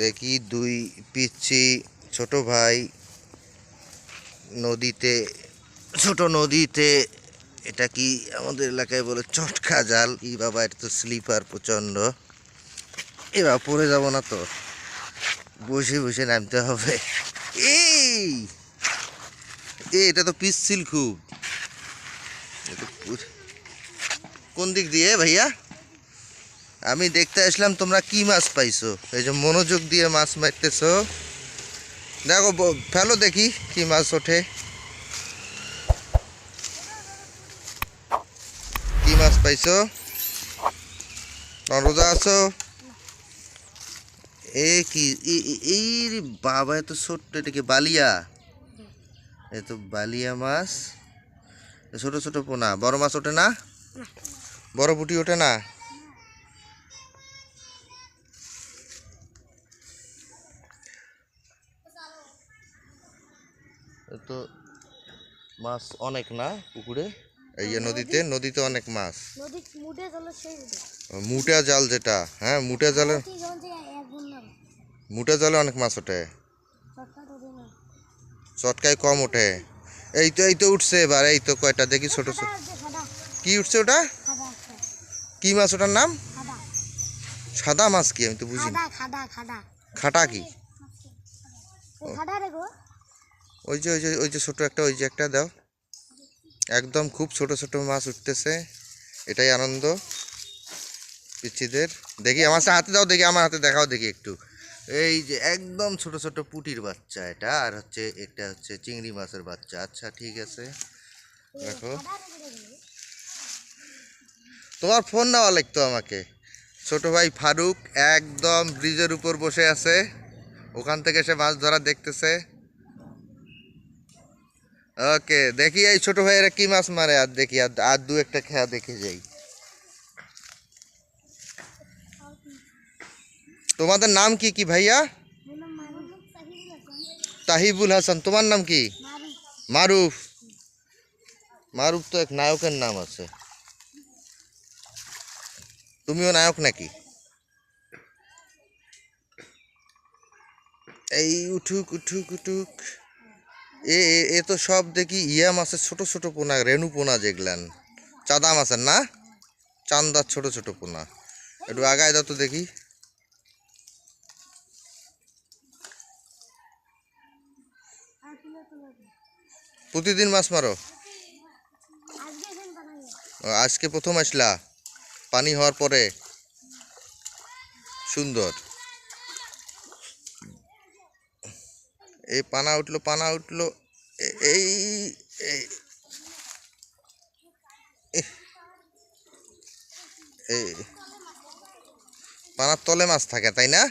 দেখি দুই পিচ্ছি ছোট ভাই নদীতে, ছোট নদীতে, এটা কি আমাদের এলাকায় বলে চটকা জাল। কি বাবা, এটা তো স্লিপার প্রচণ্ড, এবার পড়ে যাব না তো, বসে বসে নামতে হবে। এই এটা তো পিচ্ছিল খুব। কোন দিক দিয়ে ভাইয়া? আমি দেখতে আসলাম তোমরা কি মাছ পাইছো, এই যে মনোযোগ দিয়ে মাছ মারতেছো। দেখো ফেলো দেখি কি মাছ ওঠে। কি মাছ পাইছো? রোজা আছো? এ কি এই বাবা, এত ছোট্ট, এটা কি বালিয়া? এ তো বালিয়া মাছ, ছোট ছোট পোনা। বড় মাছ ওঠে না? বড় পুঁটি ওঠে না? তো মাছ অনেক না পুকুরে, এই যে নদীতে, নদীতে অনেক মাছ। মুটা জাল যেটা, হ্যাঁ মুটা জালে, মুটা জালে অনেক মাছ ওঠে, চটকায় কম ওঠে। এই তো উঠছে এবার, এই তো কয়টা দেখি ছোট ছোট। কি উঠছে ওটা? কি মাছ ওটার নাম? সাদা মাছ কি? আমি তো বুঝি না। খাটা কি? ওই যে ছোট একটা, ওই যে একটা দাও। একদম খুব ছোট ছোট মাছ উঠতেছে, এটাই আনন্দ পিচ্ছিদের। দেখি আমার হাতে দাও, দেখি আমার হাতে দেখাও দেখি একটু। এই যে একদম ছোট ছোট পুঁটির বাচ্চা এটা, আর হচ্ছে একটা হচ্ছে চিংড়ি মাছের বাচ্চা। আচ্ছা ঠিক আছে, দেখো। তোমার ফোন নেওয়া লাগতো আমাকে। ছোট ভাই ফারুক একদম ব্রিজের উপর বসে আছে, ওখান থেকে সে মাছ ধরা দেখতেছে। ওকে, দেখি এই ছোট ভাইয়েরা কি মাছ মারে, আর দেখি আর দু একটা খেয়া দেখে যাই। তোমাদের নাম কি কি ভাইয়া? তাহিবুল হাসান। তোমার নাম কি? মারুফ। মারুফ তো এক নায়কের নাম আছে, তুমিও নায়ক নাকি? এই উঠুক উঠুক উঠুক। এ এ তো সব দেখি ইয়া মাছের ছোট ছোট পোনা, রেণু পোনা যেগুলান, চাঁদা মাছের না, চান্দার ছোট ছোট পোনা। একটু আগায় দাও তো দেখি। প্রতিদিন মাছ মারো? আজকে প্রথম আসলা পানি হওয়ার পরে? সুন্দর। এই পানা উঠলো, পানা উঠলো। এই এই পানার তলে মাছ থাকে তাই না?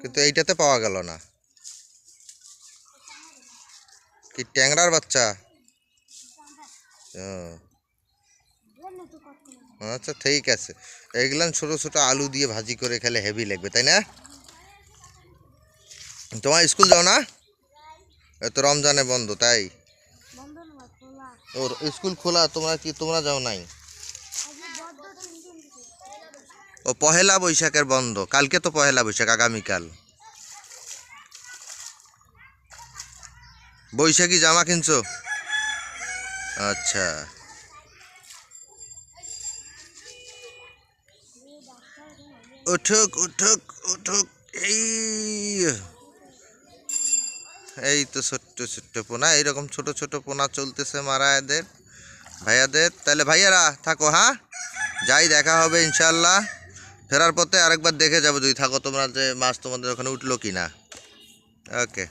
কিন্তু এইটাতে পাওয়া গেল না। কি ট্যাংরার বাচ্চা? আচ্ছা ঠিক আছে, এইগুলান ছোট ছোট আলু দিয়ে ভাজি করে খেলে হেভি লাগবে তাই না? তোমার স্কুল যাও না? এত রমজানে বন্ধ তাই? ওর স্কুল খোলা, তোমরা কি তোমরা যাও নাই? ও পহেলা বৈশাখের বন্ধ, কালকে তো পহেলা বৈশাখ, আগামীকাল। বৈশাখী জামা কিনছো? আচ্ছা। উঠুক উঠুক উঠুক। এই এই তো ছোট্ট ছোট্ট পোনা, এইরকম ছোট ছোট পোনা চলতেছে মারা এদের ভাইয়াদের। তাহলে ভাইয়ারা থাকো, হ্যাঁ যাই, দেখা হবে ইনশাল্লাহ। ফেরার পথে আরেকবার দেখে যাবো যদি থাকো তোমরা, যে মাছ তোমাদের ওখানে উঠলো কিনা। ওকে।